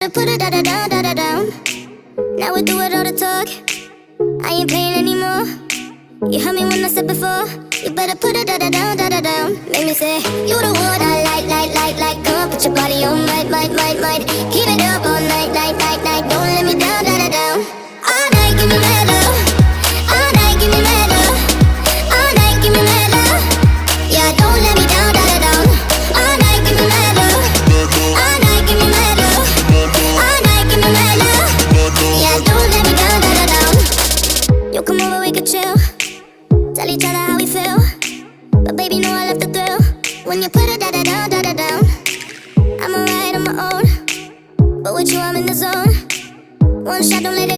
Put it da da down, da da down. Now we do it all the talk. I ain't playing anymore. You heard me when I said before. You better put it da da down, da da down. Make me say you the one I like. Come on, put your body on, might. Keep it up all night. Don't let me down, da da down. All night, give me mad love. All night, give me mad love. All night, give me mad love. Yeah, don't let me down, da da down. All night, give me mad love. All night, give me mad love. All night, give me mad love. Yeah, don't let me down, da da down. You come over, we could chill. Tell each other how we feel. But baby, know I love the thrill. When you put it da da down, da da down. I'm alright on my own, but with you I'm in the zone. One shot, don't let it